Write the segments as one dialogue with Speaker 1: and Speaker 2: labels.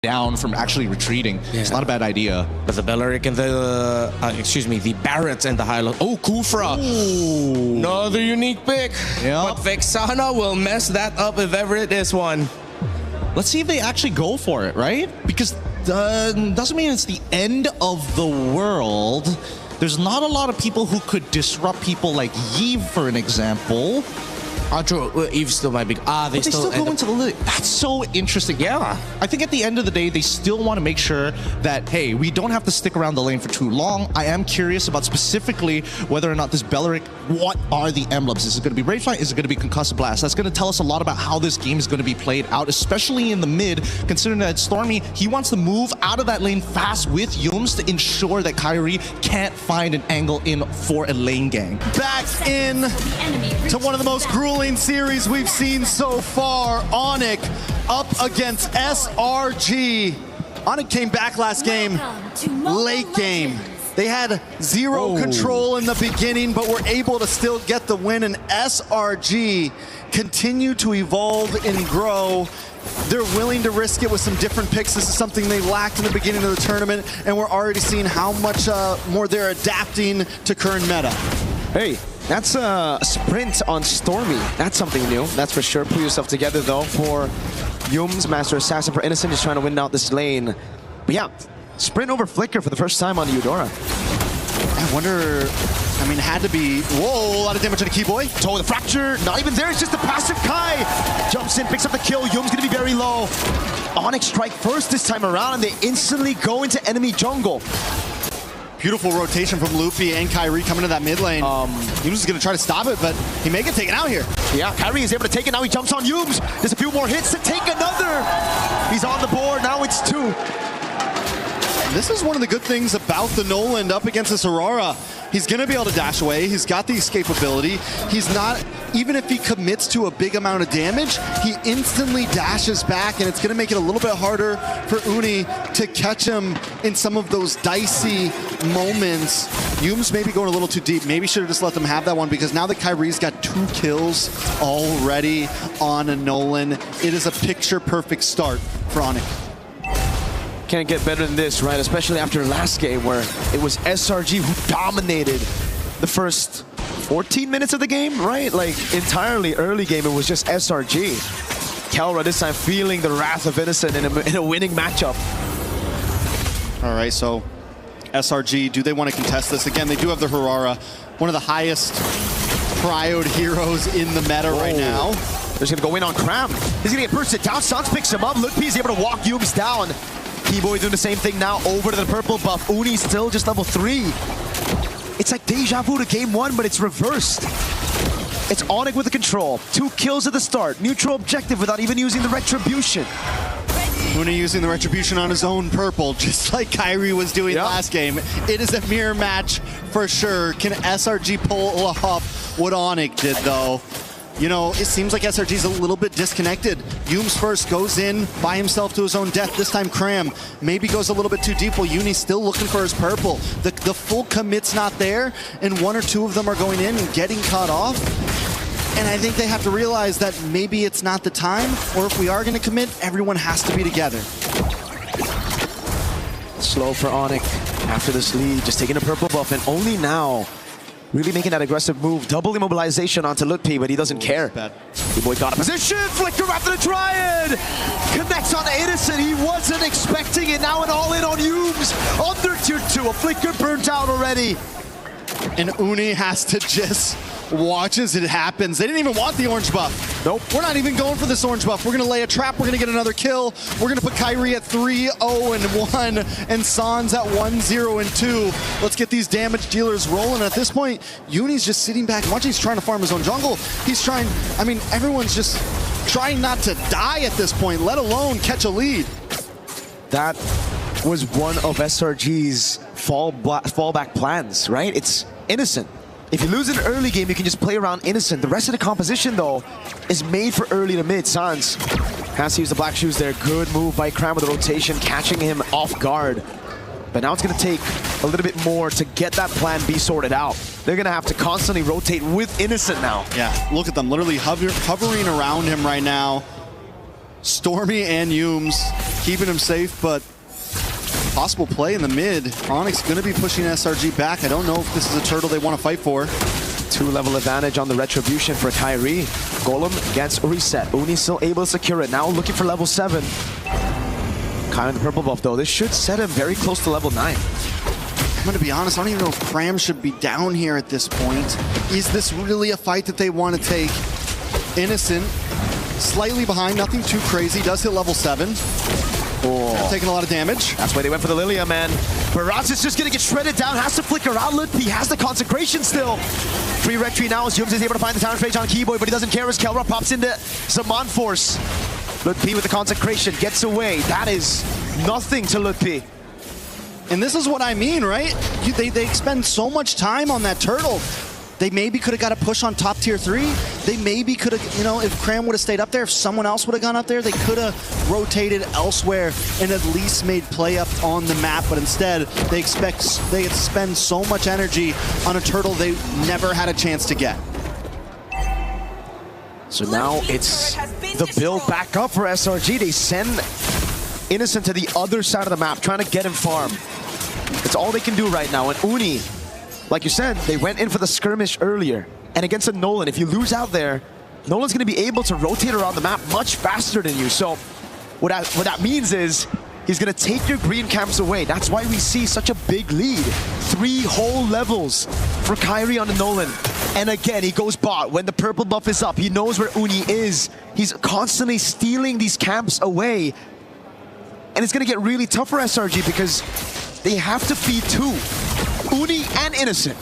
Speaker 1: down from actually retreating. Yeah. It's not a bad idea.
Speaker 2: But the Belleric and the, the Barrett and the Hilo. Oh, Kufra. Ooh. Another unique pick. Yep. But Vexana will mess that up if ever it is one.
Speaker 1: Let's see if they actually go for it, right? Because doesn't mean it's the end of the world. There's not a lot of people who could disrupt people like Yves, for an example.
Speaker 2: True. Yves still might be.
Speaker 1: They still go into the lid. That's so interesting. Yeah. I think at the end of the day, they still want to make sure that, hey, we don't have to stick around the lane for too long. I am curious about specifically whether or not this Belleric, what are the emblems? Is it going to be Ragefly? Is it going to be Concussive Blast? That's going to tell us a lot about how this game is going to be played out, especially in the mid, considering that Stormy, he wants to move out of that lane fast with Yums to ensure that Kyrie can't find an angle in for a lane gang.
Speaker 3: Back in to one of the most grueling series we've seen so far. ONIC up against SRG. ONIC came back last game, late game. They had zero control in the beginning, but were able to still get the win, and SRG continue to evolve and grow. They're willing to risk it with some different picks. This is something they lacked in the beginning of the tournament, and we're already seeing how much more they're adapting to current meta.
Speaker 4: Hey, that's a sprint on Stormy. That's something new, that's for sure. Put yourself together though for Yums, Master Assassin for Innocent, just trying to win out this lane. But yeah, sprint over Flicker for the first time on the Eudora.
Speaker 3: I wonder, I mean, had to be, whoa, a lot of damage on the Keyboy.
Speaker 4: Toe the fracture, not even there, it's just a passive Kai. Jumps in, picks up the kill, Yums gonna be very low. ONIC strike first this time around, and they instantly go into enemy jungle.
Speaker 3: Beautiful rotation from Loopy and Kyrie coming to that mid lane. Yums is going to try to stop it, but he may get taken out here.
Speaker 4: Yeah, Kyrie is able to take it. Now he jumps on Yums. There's a few more hits to take another. He's on the board. Now it's 2.
Speaker 3: This is one of the good things about the Noland up against this Aurora. He's going to be able to dash away. He's got the escapability. He's not, even if he commits to a big amount of damage, he instantly dashes back, and it's going to make it a little bit harder for Uni to catch him in some of those dicey moments. Yums may be going a little too deep. Maybe should have just let them have that one, because now that Kyrie's got 2 kills already on a Nolan, it is a picture-perfect start for ONIC.
Speaker 4: Can't get better than this, right? Especially after last game where it was SRG who dominated the first 14 minutes of the game, right? Like, entirely early game, it was just SRG. Kelra this time feeling the wrath of Innocent in a winning matchup.
Speaker 3: All right, so SRG, do they want to contest this? Again, they do have the Harara, one of the highest prioed heroes in the meta right now.
Speaker 4: They're just gonna go in on Cram. He's gonna get bursted down. Sans picks him up. Lookp's able to walk Yums down. Keyboy doing the same thing now, over to the purple buff. Uni still just level 3. It's like deja vu to game 1, but it's reversed. It's ONIC with the control. 2 kills at the start. Neutral objective without even using the retribution.
Speaker 3: Uni using the retribution on his own purple, just like Kyrie was doing last game. It is a mirror match for sure. Can SRG pull off what ONIC did though? You know, it seems like SRG's a little bit disconnected. Yums first goes in by himself to his own death. This time Cram maybe goes a little bit too deep while Uni's still looking for his purple. The full commit's not there, and 1 or 2 of them are going in and getting caught off. And I think they have to realize that maybe it's not the time, or if we are going to commit, everyone has to be together.
Speaker 4: Slow for ONIC after this lead, just taking a purple buff, and only now really making that aggressive move. Double immobilization onto Lutpi, but he doesn't care. Keyboy got a position. Flicker after the Triad. Connects on Innocent. He wasn't expecting it. Now an all-in on Yums. Under tier 2. A Flicker burnt out already.
Speaker 3: And Uni has to just watch as it happens. They didn't even want the orange buff.
Speaker 4: Nope.
Speaker 3: We're not even going for this orange buff. We're going to lay a trap. We're going to get another kill. We're going to put Kyrie at 3-0-1 and Sans at 1-0-2. Let's get these damage dealers rolling. At this point, Uni's just sitting back and watching. He's trying to farm his own jungle. He's trying, I mean, everyone's just trying not to die at this point, let alone catch a lead.
Speaker 4: That was one of SRG's fallback plans, right? It's Innocent. If you lose an early game, you can just play around Innocent. The rest of the composition, though, is made for early to mid. Sans has to use the black shoes there. Good move by Cram with the rotation, catching him off guard. But now it's going to take a little bit more to get that plan B sorted out. They're going to have to constantly rotate with Innocent now.
Speaker 3: Yeah, look at them literally hovering around him right now. Stormy and Yumes keeping him safe, but possible play in the mid. ONIC going to be pushing SRG back. I don't know if this is a turtle they want to fight for.
Speaker 4: 2-level advantage on the Retribution for Kairi. Golem against Reset. Uni still able to secure it. Now looking for level 7. Kai on the purple buff though. This should set him very close to level 9.
Speaker 3: I'm going to be honest, I don't even know if Cram should be down here at this point. Is this really a fight that they want to take? Innocent, slightly behind, nothing too crazy. Does hit level 7. Oh. Taking a lot of damage.
Speaker 4: That's why they went for the Lilia, man. Baraz is just going to get shredded down. Has to flicker out. He has the consecration still. Free retry now as Yumes is able to find the Tyrant Rage on Keyboy, but he doesn't care as Kelra pops into Zaman Force. Lutpi with the consecration gets away. That is nothing to Lutpi.
Speaker 3: And this is what I mean, right? They spend so much time on that turtle. They maybe could have got a push on top tier 3. They maybe could have, you know, if Cram would have stayed up there, if someone else would have gone up there, they could have rotated elsewhere and at least made play up on the map. But instead, they spend so much energy on a turtle they never had a chance to get.
Speaker 4: So now it's the build back up for SRG. They send Innocent to the other side of the map, trying to get him farm. It's all they can do right now. And Uni, like you said, they went in for the skirmish earlier. And against a Nolan, if you lose out there, Nolan's going to be able to rotate around the map much faster than you. So what that means is he's going to take your green camps away. That's why we see such a big lead. 3 whole levels for Kairi on the Nolan. And again, he goes bot. When the purple buff is up, he knows where Uni is. He's constantly stealing these camps away. And it's going to get really tough for SRG because they have to feed 2. Uni and Innocent.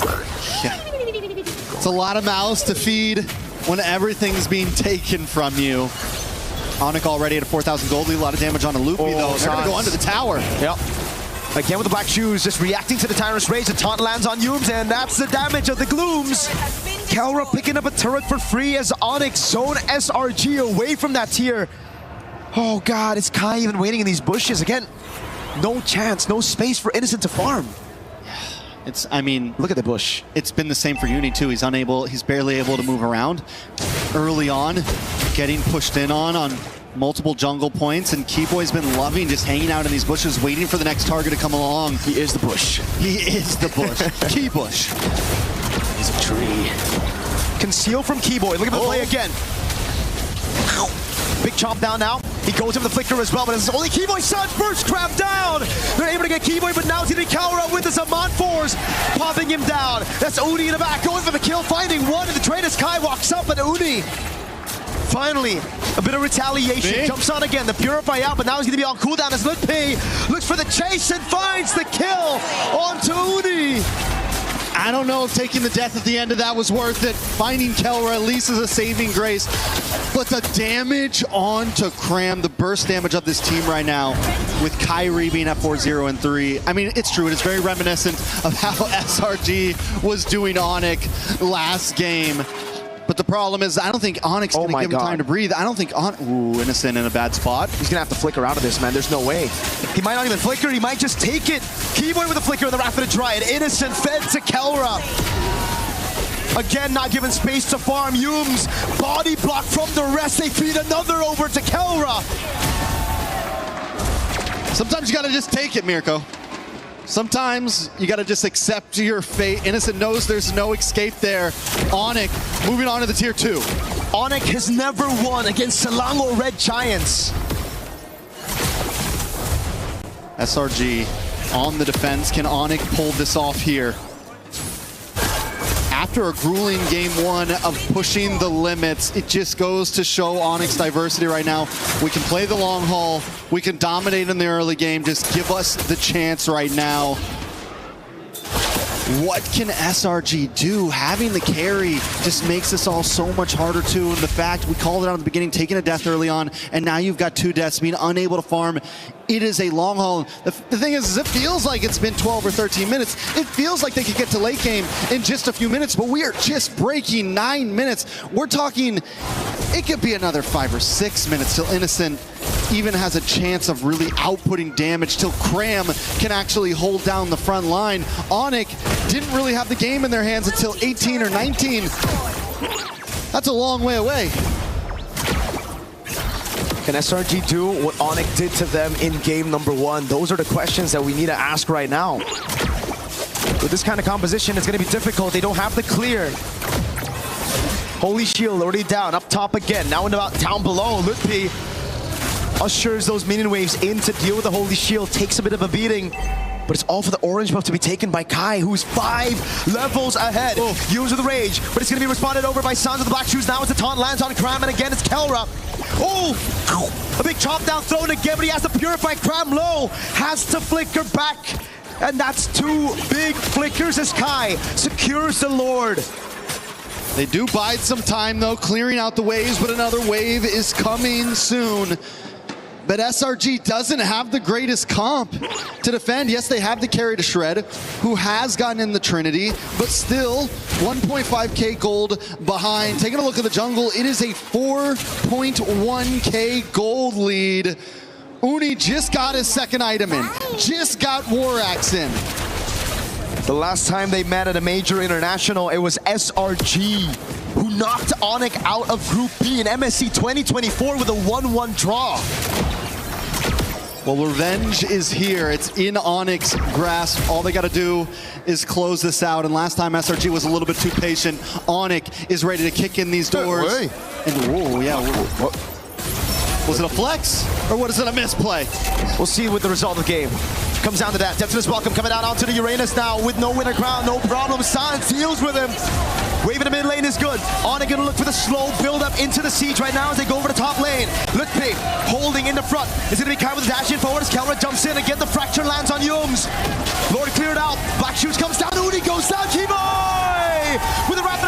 Speaker 3: Yeah. It's a lot of mouths to feed when everything's being taken from you. ONIC already at a 4,000 gold lead. A lot of damage on a Loopy though. They're going to go under the tower.
Speaker 4: Yep. Again with the black shoes, just reacting to the Tyrant's Rage. The taunt lands on Yumes, and that's the damage of the Glooms. Kelra picking up a turret for free as ONIC zone SRG away from that tier. Oh god, is Kai even waiting in these bushes? Again, no chance, no space for Innocent to farm.
Speaker 3: I mean,
Speaker 4: look at the bush.
Speaker 3: It's been the same for Uni too. He's barely able to move around. Early on, getting pushed in on multiple jungle points, and Keyboy's been loving just hanging out in these bushes, waiting for the next target to come along.
Speaker 4: He is the bush.
Speaker 3: He is the bush. Keybush.
Speaker 4: He's a tree. Conceal from Keyboy. Look at the play again. Big chomp down now. He goes in the flicker as well, but it's only Keyboy's son. First crab down. They're able to get Keyboy, but now it's going to be Kelra with the Zaman Force, popping him down. That's Uni in the back, going for the kill, finding one in the trade as Kai walks up, and Uni finally a bit of retaliation. Jumps on again, the Purify out, but now he's going to be on cooldown as Lutpi looks for the chase and finds the kill onto Uni.
Speaker 3: I don't know if taking the death at the end of that was worth it. Finding Kelra at least is a saving grace. But the damage onto Cram, the burst damage of this team right now, with Kairi being at 4-0 and 3. I mean, it's true. It is very reminiscent of how SRG was doing ONIC last game. But the problem is, I don't think ONIC's going to give him time to breathe. I don't think Ooh, Innocent in a bad spot.
Speaker 4: He's going to have to flicker out of this, man. There's no way. He might not even flicker. He might just take it. Keyboy with a flicker in the Rapid Dryad. Innocent fed to Kelra. Again, not given space to farm. Yumes, body block from the rest. They feed another over to Kelra.
Speaker 3: Sometimes you got to just take it, Mirko. Sometimes you got to just accept your fate. Innocent knows there's no escape there. ONIC moving on to the tier 2.
Speaker 4: ONIC has never won against Selangor Red Giants.
Speaker 3: SRG on the defense. Can ONIC pull this off here? After a grueling game 1 of pushing the limits, it just goes to show ONIC's diversity right now. We can play the long haul. We can dominate in the early game. Just give us the chance right now. What can SRG do? Having the carry just makes this all so much harder too. And the fact, we called it out at the beginning, taking a death early on, and now you've got 2 deaths, being unable to farm. It is a long haul. The thing is it feels like it's been 12 or 13 minutes. It feels like they could get to late game in just a few minutes, but we are just breaking 9 minutes. We're talking, it could be another 5 or 6 minutes till Innocent even has a chance of really outputting damage, till Cram can actually hold down the front line. ONIC didn't really have the game in their hands until 18 or 19. That's a long way away.
Speaker 4: Can SRG do what ONIC did to them in game number 1? Those are the questions that we need to ask right now. With this kind of composition, it's going to be difficult. They don't have the clear. Holy Shield already down, up top again. Now down below, Lutpi ushers those minion waves in to deal with the Holy Shield. Takes a bit of a beating, but it's all for the orange buff to be taken by Kai, who's 5 levels ahead. Use with the rage, but it's going to be responded over by Sons of the Black Shoes. Now as the taunt lands on Cram, and again it's Kelra. Oh, a big chop down thrown again, but he has to purify. Cram low, has to flicker back. And that's 2 big flickers as Kai secures the Lord.
Speaker 3: They do bide some time though, clearing out the waves, but another wave is coming soon. But SRG doesn't have the greatest comp to defend. Yes, they have the carry to Shred, who has gotten in the Trinity, but still 1.5k gold behind. Taking a look at the jungle, it is a 4.1k gold lead. Uni just got his second item in, just got War Axe in.
Speaker 4: The last time they met at a major international, it was SRG who knocked ONIC out of Group B in MSC 2024 with a 1-1 draw.
Speaker 3: Well, revenge is here. It's in ONIC's grasp. All they got to do is close this out. And last time SRG was a little bit too patient. ONIC is ready to kick in these doors. And whoa, yeah. Was it a flex or what is it, a misplay?
Speaker 4: We'll see with the result of the game. Comes down to that. Deathless Welcome coming out onto the Uranus now with no winner crown, no problem. Silence deals with him. Wave in the mid lane is good. ONIC gonna look for the slow build up into the siege right now as they go over the top lane. Lutpi holding in the front. Is it gonna be Kai with the dash in forward as Kelra jumps in again. The fracture lands on Yums. Lord cleared out. Black Shoes comes down. Uni goes down. Keyboy with a rapid